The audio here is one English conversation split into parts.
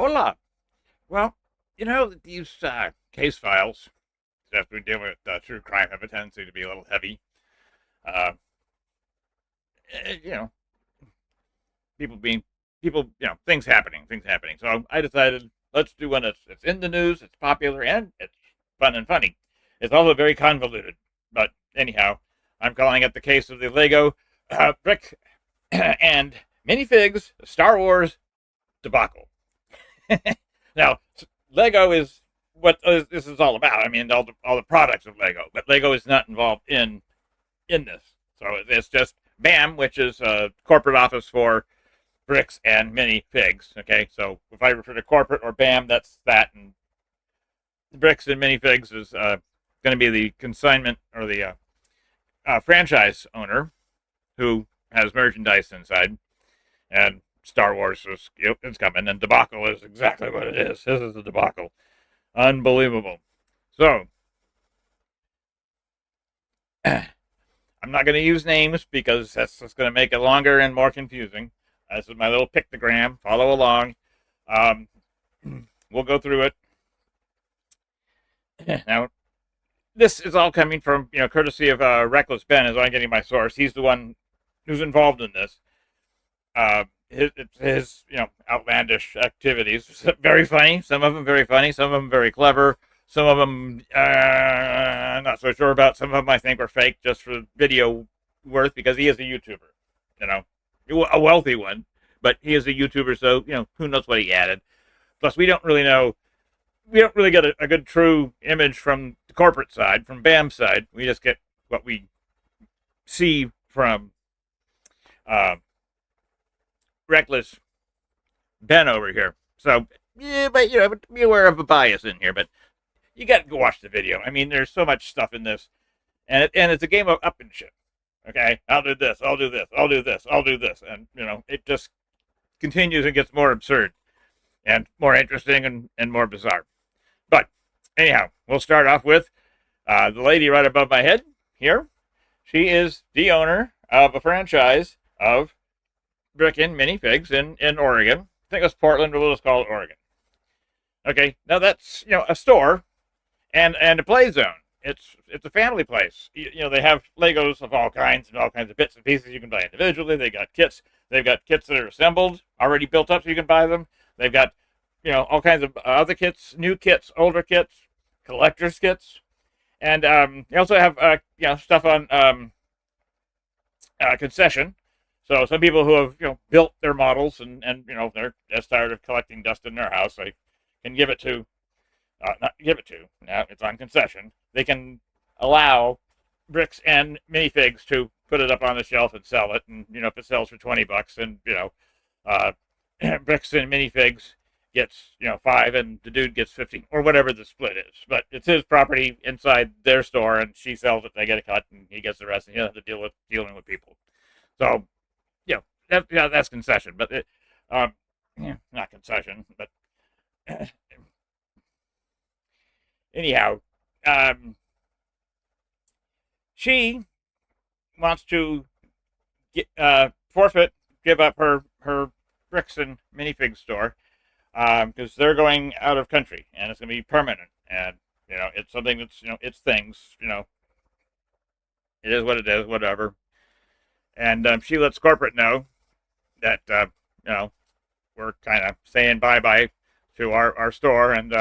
Hola. Well, these case files, after we deal with true crime, have a tendency to be a little heavy. Uh, eh, you know, people being, things happening. So I decided let's do one that's in the news, it's popular, and it's fun and funny. It's also very convoluted. But anyhow, I'm calling it the case of the Lego brick and minifigs Star Wars debacle. Now, Lego is what this is all about. I mean, all the products of Lego, but Lego is not involved in this. So it's just BAM, which is a corporate office for bricks and minifigs. Okay, so if I refer to corporate or BAM, that's that, and bricks and minifigs is going to be the consignment or the franchise owner who has merchandise inside, and Star Wars is coming, and debacle is exactly what it is. This is a debacle. Unbelievable. So, I'm not going to use names because that's just going to make it longer and more confusing. This is my little pictogram. Follow along. Um, we'll go through it. Now, this is all coming from, courtesy of Reckless Ben, is I'm getting my source. He's the one who's involved in this. His outlandish activities. Very funny. Some of them very funny. Some of them very clever. Some of them I'm not so sure about. Some of them I think are fake just for video worth because he is a YouTuber. You know, a wealthy one, but he is a YouTuber, so who knows what he added. Plus, we don't really know. We don't really get a good true image from the corporate side, from BAM's side. We just get what we see from uh, Reckless Ben over here. So, yeah, but be aware of a bias in here. But you got to go watch the video. I mean, there's so much stuff in this, and it's a game of up and shit. Okay, I'll do this, I'll do this, I'll do this, I'll do this, and it just continues and gets more absurd and more interesting and more bizarre. But anyhow, we'll start off with the lady right above my head here. She is the owner of a franchise of Brickin' Minifigs in Oregon. I think it's Portland, but we'll just call it Oregon. Okay, now that's a store and a play zone. It's a family place. They have Legos of all kinds and all kinds of bits and pieces you can buy individually. They got kits. They've got kits that are assembled, already built up, so you can buy them. They've got all kinds of other kits, new kits, older kits, collector's kits, and they also have stuff on concession. So some people who have built their models and they're just tired of collecting dust in their house, they can give it to not give it to. Now it's on concession. They can allow bricks and minifigs to put it up on the shelf and sell it. And if it sells for $20, then uh, bricks and minifigs gets 5, and the dude gets 15 or whatever the split is. But it's his property inside their store, and she sells it. They get a cut, and he gets the rest, and he doesn't have to dealing with people. So that's concession, but not concession, but. Anyhow, um, she wants to forfeit, give up her bricks and minifig store because they're going out of country and it's going to be permanent. And it's something that's it's things. It is what it is, whatever. And she lets corporate know that we're kind of saying bye bye to our store, and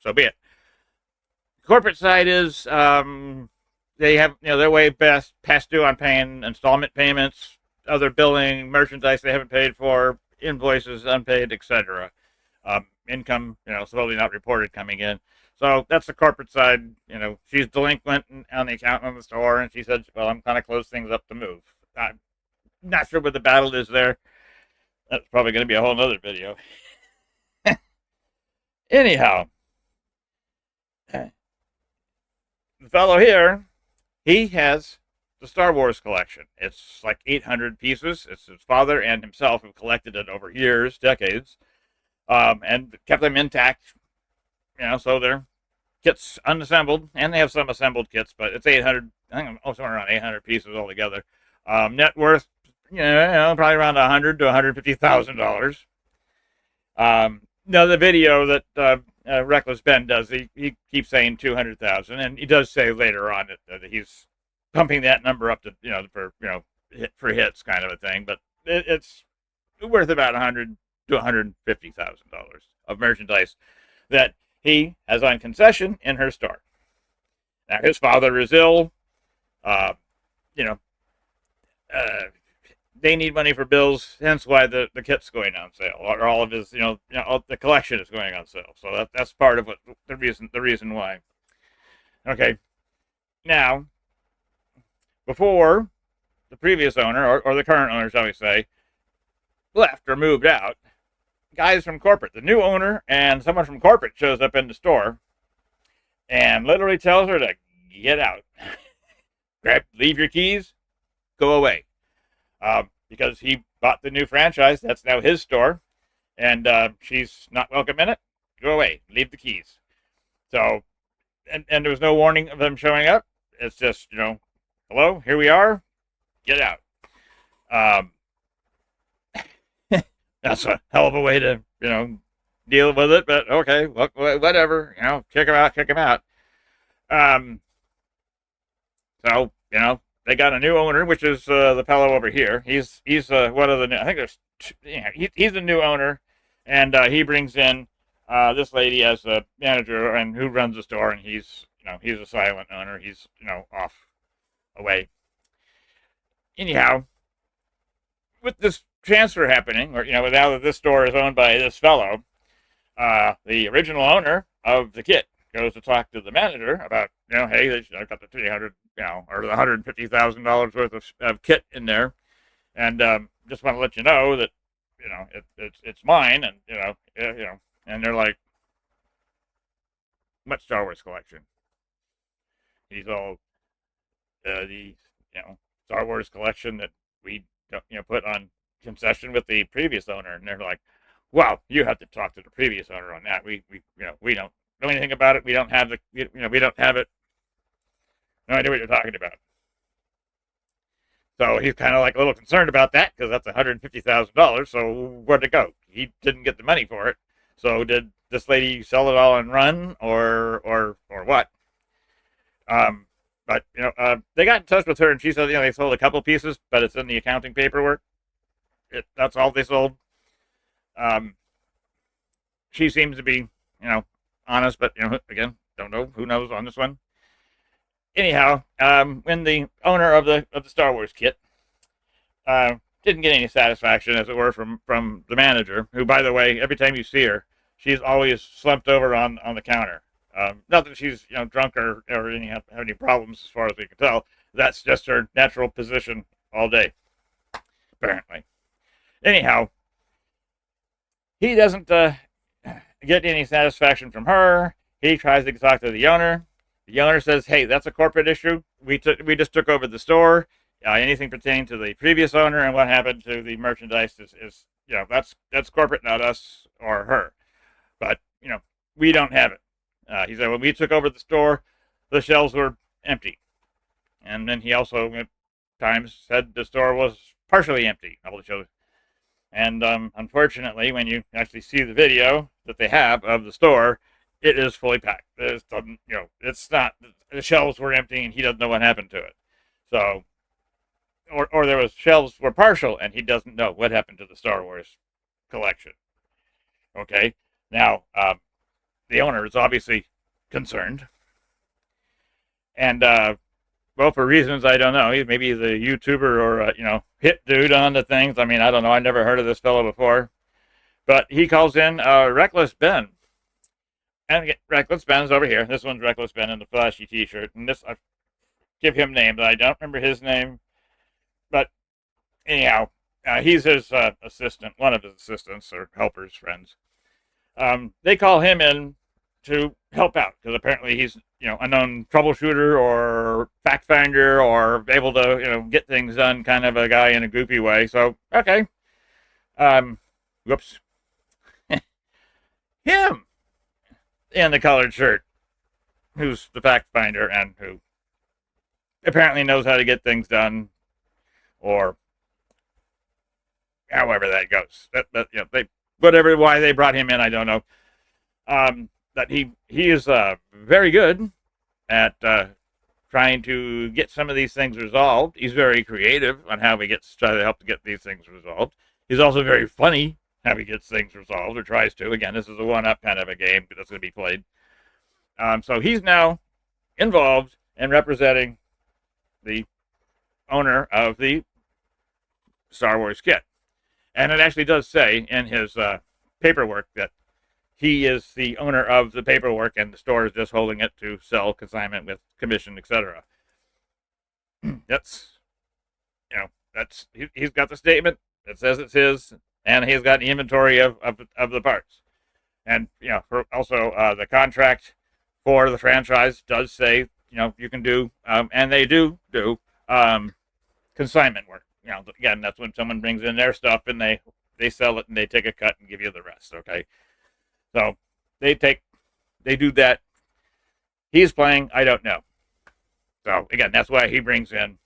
so be it. Corporate side is they have they're way past due on paying installment payments, other billing, merchandise they haven't paid for, invoices unpaid, etc. Income slowly not reported coming in. So that's the corporate side. She's delinquent on the account on the store, and she said, "Well, I'm kind of close things up to move." I'm not sure what the battle is there. That's probably going to be a whole nother video. Anyhow, the fellow here, he has the Star Wars collection. It's like 800 pieces. It's his father and himself who collected it over years, decades, and kept them intact. So they're kits unassembled, and they have some assembled kits, but it's 800. I think somewhere around 800 pieces altogether. Net worth, probably around $100,000 to $150,000. No, the video that Reckless Ben does, he keeps saying 200,000, and he does say later on that he's pumping that number up to for for hits kind of a thing, but it's worth about 100 to $150,000 of merchandise that he has on concession in her store. Now his father is ill. Uh, you know, uh, they need money for bills, hence why the kit's going on sale, or all of his, all, the collection is going on sale. So that's part of what the reason why. Okay, now before the previous owner or the current owner, shall we say, left or moved out, guys from corporate, the new owner and someone from corporate shows up in the store and literally tells her to get out, leave your keys, go away. Because he bought the new franchise. That's now his store, and she's not welcome in it. Go away. Leave the keys. So, and there was no warning of them showing up. It's just, hello, here we are. Get out. That's a hell of a way to, deal with it. But okay, whatever. Kick him out. Kick him out. So, they got a new owner, which is the fellow over here. He's one of the new, I think there's two, he's the new owner, and he brings in this lady as a manager and who runs the store, and he's a silent owner. He's off away. Anyhow, with this transfer happening, or now that this store is owned by this fellow, the original owner of the kit goes to talk to the manager about, hey, I've got the 300, or the $150,000 worth of kit in there, and just want to let you know that, it's mine, and and they're like, what Star Wars collection? He's all, the Star Wars collection that we put on concession with the previous owner, and they're like, well, you have to talk to the previous owner on that. We don't know anything about it. We don't have we don't have it. No idea what you're talking about. So he's kind of like a little concerned about that because that's $150,000. So where'd it go? He didn't get the money for it. So did this lady sell it all and run, or what? But they got in touch with her, and she said they sold a couple pieces, but it's in the accounting paperwork. That's all they sold. She seems to be honest, but again, don't know, who knows on this one. Anyhow, when the owner of the Star Wars kit didn't get any satisfaction, as it were, from the manager, who, by the way, every time you see her, she's always slumped over on the counter. Not that she's drunk or have any problems, as far as we can tell. That's just her natural position all day, apparently. Anyhow, he doesn't get any satisfaction from her. He tries to talk to the owner. The owner says, "Hey, that's a corporate issue. We just took over the store. Anything pertaining to the previous owner and what happened to the merchandise is that's corporate, not us or her. But we don't have it." He said, "When we took over the store, the shelves were empty." And then he also at times said the store was partially empty. All the shelves. And unfortunately, when you actually see the video that they have of the store, it is fully packed. It's not, the shelves were empty and he doesn't know what happened to it. So, or there was shelves were partial and he doesn't know what happened to the Star Wars collection. Okay, now the owner is obviously concerned, and well, for reasons I don't know, maybe he's a YouTuber or hit dude on the things. I mean, I don't know. I never heard of this fellow before, but he calls in Reckless Ben. And again, Reckless Ben's over here. This one's Reckless Ben in the flashy T-shirt, and this I give him name, but I don't remember his name. But anyhow, he's his assistant, one of his assistants or helpers, friends. They call him in to help out because apparently he's a known troubleshooter or fact finder or able to get things done, kind of a guy in a goofy way. So okay, whoops, him in the colored shirt, who's the fact finder and who apparently knows how to get things done, or however that goes. They whatever, why they brought him in, I don't know. That he is very good at trying to get some of these things resolved. He's very creative on how he gets try to help to get these things resolved. He's also very funny how he gets things resolved or tries to. Again, this is a one-up kind of a game that's going to be played. So he's now involved in representing the owner of the Star Wars kit. And it actually does say in his paperwork that he is the owner of the paperwork and the store is just holding it to sell, consignment with commission, etc. That's, he's got the statement that says it's his, and he's got the inventory of the parts. And, also the contract for the franchise does say, you can do, and they do consignment work. Again, that's when someone brings in their stuff and they sell it and they take a cut and give you the rest. Okay. So they do that. He's playing, I don't know. So again, that's why he brings in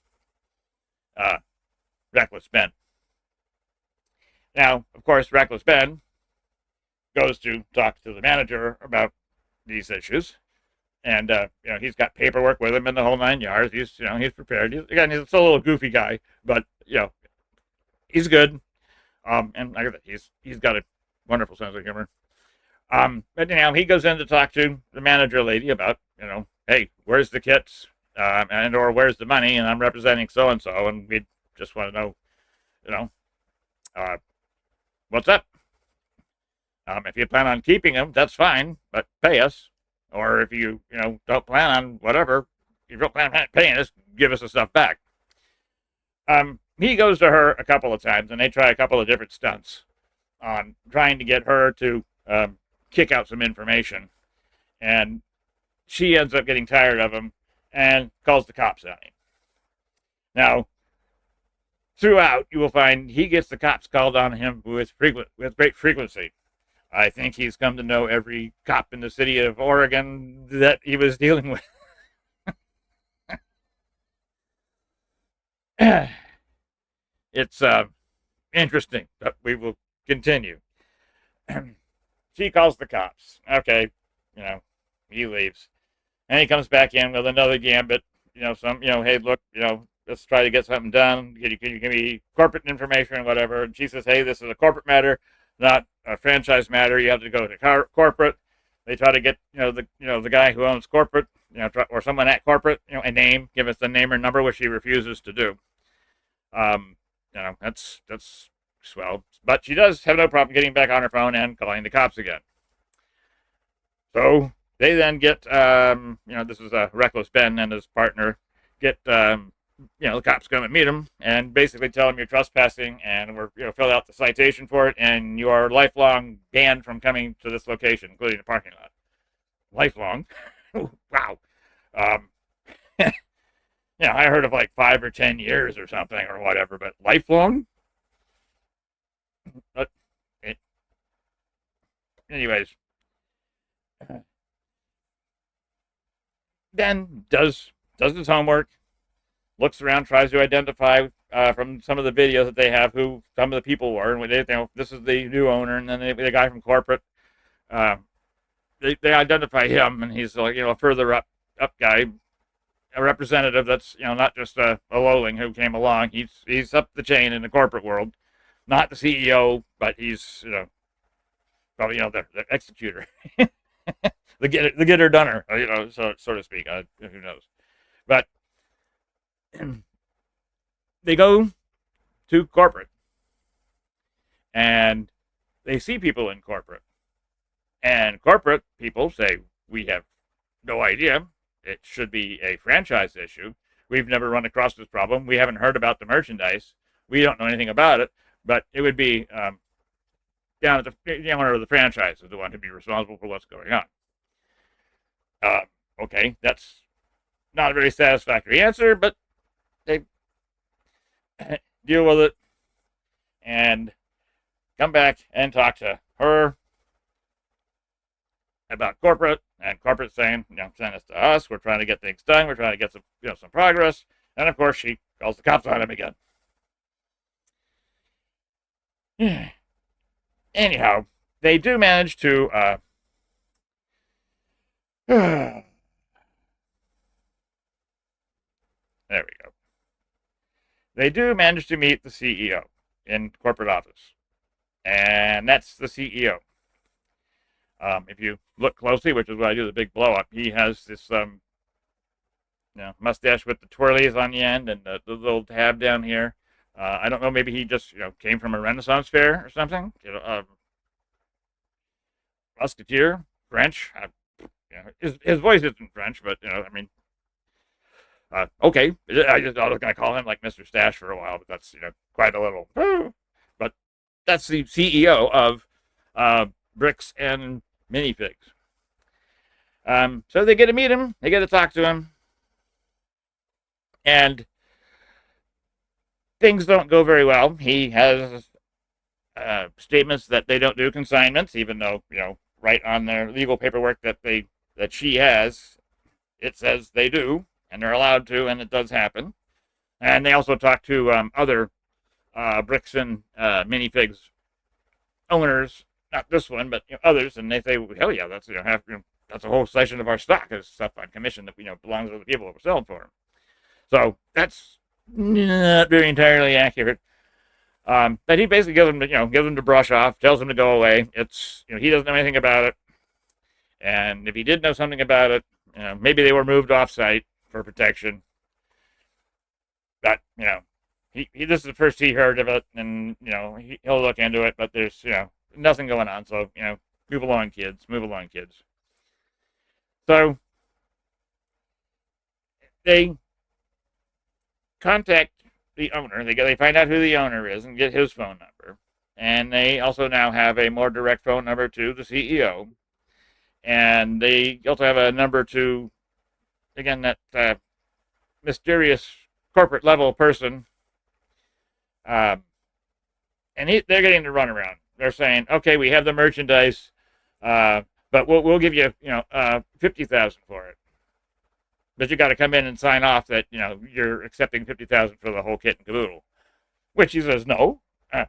Reckless Ben. Now, of course, Reckless Ben goes to talk to the manager about these issues. And, he's got paperwork with him in the whole 9 yards. He's prepared. He's still a little goofy guy, but, he's good. And like I said, he's got a wonderful sense of humor. But, he goes in to talk to the manager lady about, hey, where's the kits? Or where's the money? And I'm representing so-and-so, and we just want to know, what's up? If you plan on keeping them, that's fine, but pay us. Or if you, don't plan on whatever, if you don't plan on paying us, give us the stuff back. He goes to her a couple of times, and they try a couple of different stunts on trying to get her to kick out some information. And she ends up getting tired of him and calls the cops on him. Now, throughout, you will find he gets the cops called on him with great frequency. I think he's come to know every cop in the city of Oregon that he was dealing with. It's interesting, but we will continue. She calls the cops. Okay, he leaves. And he comes back in with another gambit. Hey, look, let's try to get something done. Can you give me corporate information or whatever? And she says, hey, this is a corporate matter, not a franchise matter. You have to go to corporate. They try to get the guy who owns corporate, or someone at corporate, a name, give us the name or number, which he refuses to do. That's swell. But she does have no problem getting back on her phone and calling the cops again. So they then get this is Reckless Ben and his partner get the cops come and meet him and basically tell him you're trespassing and we're fill out the citation for it and you are lifelong banned from coming to this location, including the parking lot. Lifelong. Wow. I heard of like 5 or 10 years or something or whatever, but lifelong? But anyways, Ben does his homework, looks around, tries to identify from some of the videos that they have who some of the people were, and this is the new owner, and then the guy from corporate. They identify him, and he's like a further up guy, a representative that's not just a lowling who came along. He's up the chain in the corporate world, not the CEO, but he's probably the executor, the getter doner, so to speak. Who knows? But they go to corporate and they see people in corporate, and corporate people say, we have no idea. It should be a franchise issue. We've never run across this problem. We haven't heard about the merchandise. We don't know anything about it, but it would be down at the owner of the franchise is the one to be responsible for what's going on. Okay, that's not a very satisfactory answer, but they deal with it and come back and talk to her about corporate, and corporate saying, send this to us. We're trying to get things done. We're trying to get some progress. And of course, she calls the cops on him again. anyhow, they do manage to. There we go. They do manage to meet the CEO in corporate office, and that's the CEO. If you look closely, which is what I do, the big blow up, he has this mustache with the twirlies on the end and the little tab down here. I don't know, maybe he just came from a Renaissance fair or something. Musketeer, French. His voice isn't French, but I mean, okay. I was going to call him like Mr. Stash for a while, but that's quite a little. But that's the CEO of Bricks and Minifigs. So they get to meet him, they get to talk to him, and things don't go very well. He has statements that they don't do consignments, even though right on their legal paperwork that she has, it says they do, and they're allowed to, and it does happen. And they also talk to other Bricks and Minifigs owners, not this one, but others, and they say, well, hell yeah, that's that's a whole section of our stock is stuff on commission that belongs to the people that we're selling for them. So that's not very entirely accurate. But he basically gives them to brush off, tells them to go away. It's he doesn't know anything about it, and if he did know something about it, maybe they were moved off site for protection. But he this is the first he heard of it, and he'll look into it. But there's nothing going on, so move along, kids. Move along, kids. So they contact the owner. They find out who the owner is and get his phone number. And they also now have a more direct phone number to the CEO. And they also have a number to, again, that mysterious corporate level person. And they're getting the runaround. They're saying, okay, we have the merchandise, but we'll give you, $50,000 for it. But you got to come in and sign off that you're accepting $50,000 for the whole kit and caboodle. Which he says, no,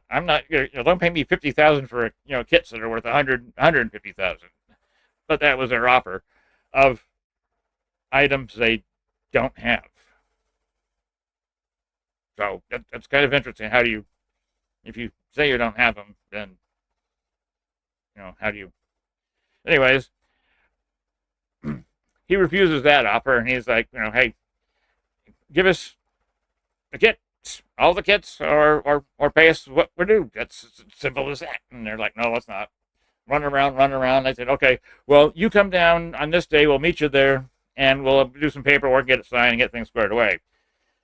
I'm not. Don't pay me $50,000 for kits that are worth $150,000. But that was their offer of items they don't have. So that's kind of interesting. How do you, if you say you don't have them, then how do you? Anyways. He refuses that offer, and he's like, hey, give us the kits, all the kits, or pay us what we're due. That's as simple as that. And they're like, no, it's not. Run around. I said, okay, well, you come down on this day. We'll meet you there, and we'll do some paperwork, get it signed, and get things squared away.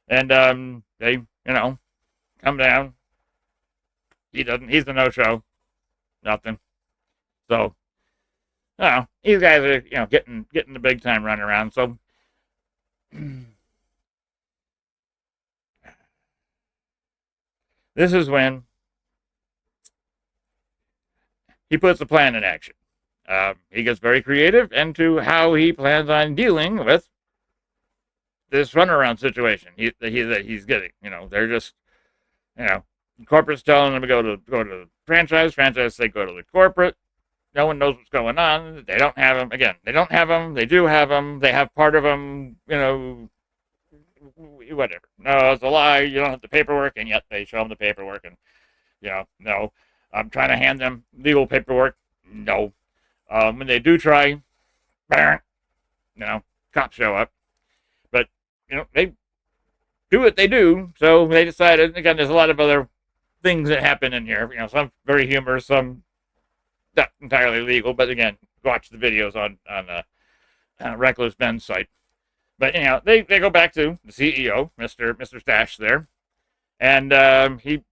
And they, come down. He doesn't. He's the no-show. Nothing. So. These guys are, getting the big time run around. So this is when he puts the plan in action. He gets very creative into how he plans on dealing with this runaround situation that he's getting. They're just, corporate's telling them to go to the franchise. Franchise say go to the corporate. No one knows what's going on. They don't have them. Again, they don't have them. They do have them. They have part of them, whatever. No, it's a lie. You don't have the paperwork, and yet they show them the paperwork. And, no. I'm trying to hand them legal paperwork. No. When they do try, cops show up. But, they do what they do. So they decided, again, there's a lot of other things that happen in here. Some very humorous, some not entirely legal, but again, watch the videos on Reckless Ben's site. But they go back to the CEO, Mr. Stash there, and he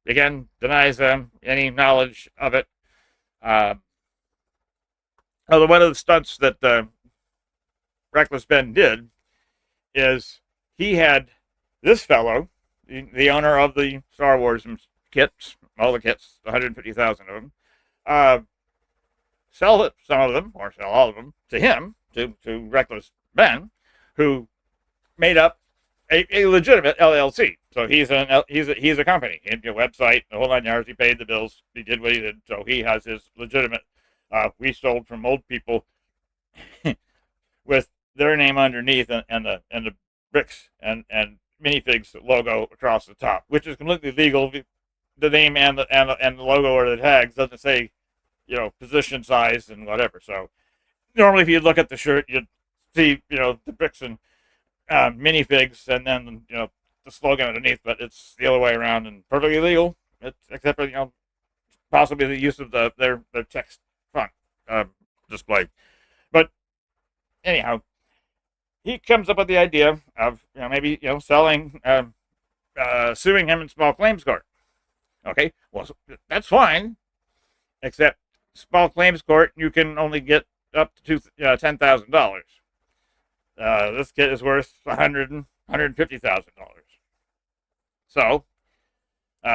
again denies any knowledge of it. Although one of the stunts that Reckless Ben did is he had this fellow, the owner of the Star Wars kits, all the kits, 150,000 of them. Sell some of them, or sell all of them, to him, to Reckless Ben, who made up a legitimate LLC. So he's a company. He had a website, the whole 9 yards. He paid the bills. He did what he did. So he has his legitimate. We sold from old people with their name underneath and the bricks and Minifigs logo across the top, which is completely legal. The name and the logo or the tags doesn't say, position, size, and whatever. So normally, if you look at the shirt, you'd see, the bricks and Minifigs, and then the slogan underneath. But it's the other way around and perfectly legal. Except for possibly the use of their text font display. But anyhow, he comes up with the idea of maybe selling, suing him in small claims court. Okay, well that's fine, except small claims court you can only get up to $10,000. This kit is worth $150,000. So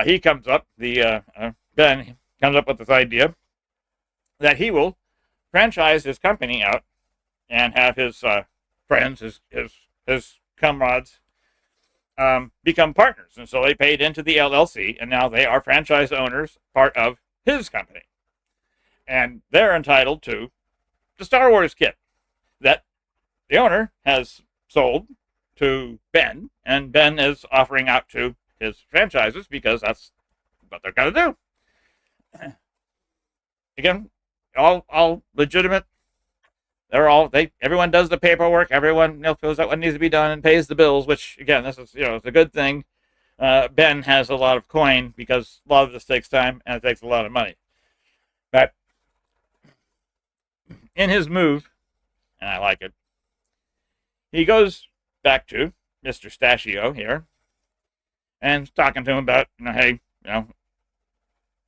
he comes up, Ben comes up with this idea that he will franchise his company out and have his friends, his comrades, become partners. And so they paid into the LLC, and now they are franchise owners, part of his company. And they're entitled to the Star Wars kit that the owner has sold to Ben, and Ben is offering out to his franchises because that's what they're going to do. Again, all legitimate. Everyone does the paperwork. Everyone fills out what needs to be done and pays the bills, which again, this is, it's a good thing. Ben has a lot of coin because a lot of this takes time and it takes a lot of money. But in his move, and I like it, he goes back to Mr. Stachio here and talking to him about, hey,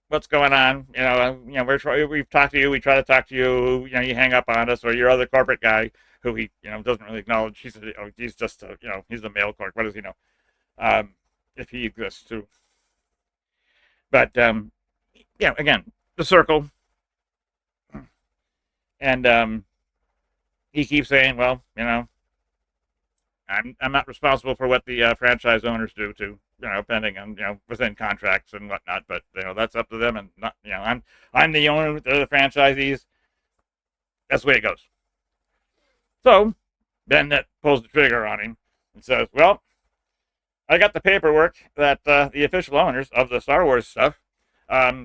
what's going on? We've talked to you. We try to talk to you. You hang up on us, or your other corporate guy who he, doesn't really acknowledge. He's just, he's the mail clerk. What does he know? If he exists too. But again, the circle, and he keeps saying, well, I'm not responsible for what the franchise owners do to pending on within contracts and whatnot, but that's up to them, and not I'm the owner, they're the franchisees. That's the way it goes. So Ben pulls the trigger on him and says, well, I got the paperwork that the official owners of the Star Wars stuff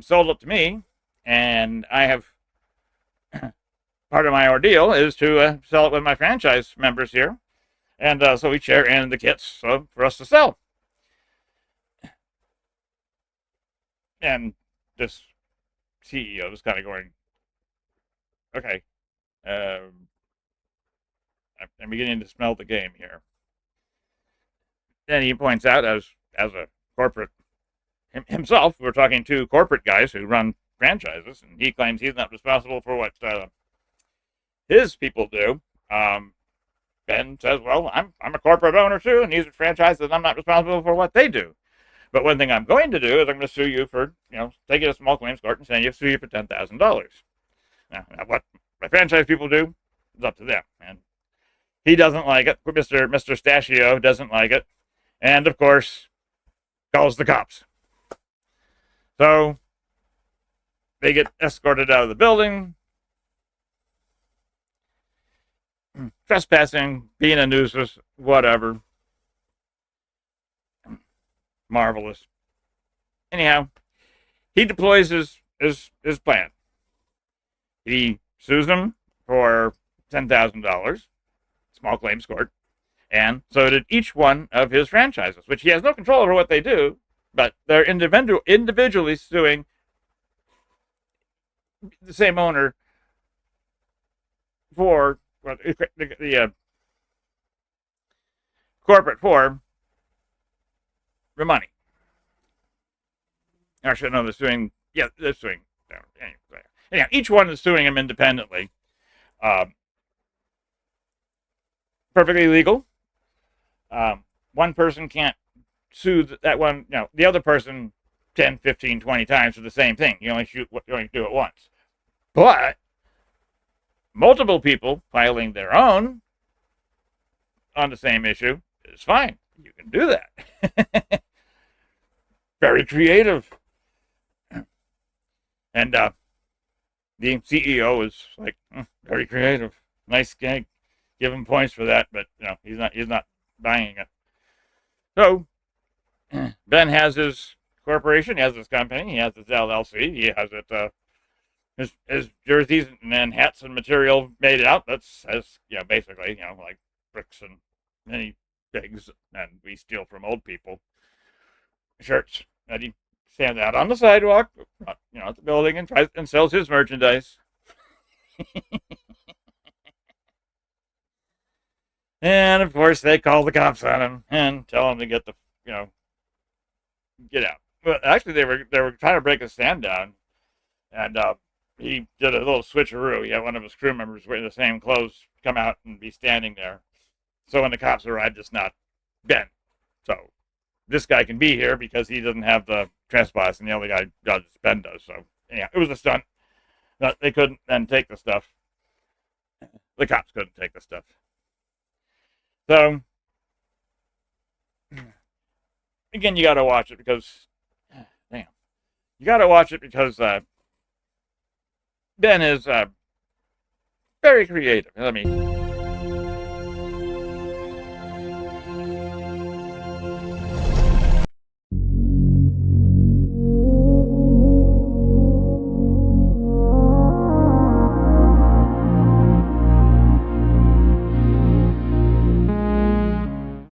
sold it to me, and I have part of my ordeal is to sell it with my franchise members here. And so we share in the kits for us to sell. And this CEO is kind of going, okay, I'm beginning to smell the game here. Then he points out, as a corporate himself, we're talking to corporate guys who run franchises, and he claims he's not responsible for what his people do. Ben says, well, I'm a corporate owner too, and these are franchises, and I'm not responsible for what they do. But one thing I'm going to do is I'm going to sue you for, take it to small claims court and say sue you for $10,000. Now, what my franchise people do is up to them. And he doesn't like it. Mr. Stachio doesn't like it. And, of course, calls the cops. So they get escorted out of the building. Trespassing, being a nuisance, whatever. Marvelous. Anyhow, he deploys his plan. He sues them for $10,000, small claims court, and so did each one of his franchises, which he has no control over what they do, but they're individually suing the same owner for the corporate for the money. Actually, no, they're suing. Yeah, they're suing. Anyhow, each one is suing him independently. Perfectly legal. One person can't sue that one. The other person 10, 15, 20 times for the same thing. You only do it once. But multiple people filing their own on the same issue is fine. You can do that. very creative. And the CEO is like, very creative, nice gag. Give him points for that, but he's not buying it. So Ben has his corporation, he has his company, he has his LLC, he has it. His jerseys and hats and material made out. That's as basically like bricks and mini pigs, and we steal from old people. Shirts that he stands out on the sidewalk, at the building and tries and sells his merchandise. And of course, they call the cops on him and tell him to get the get out. But actually, they were trying to break his stand down, and he did a little switcheroo. He had one of his crew members wearing the same clothes come out and be standing there. So when the cops arrived, it's not Ben. So this guy can be here because he doesn't have the trespass, and the other guy does. Ben does. So yeah, it was a stunt. But they couldn't then take the stuff. The cops couldn't take the stuff. So again, you got to watch it because, damn, you got to watch it because Ben is very creative. Let me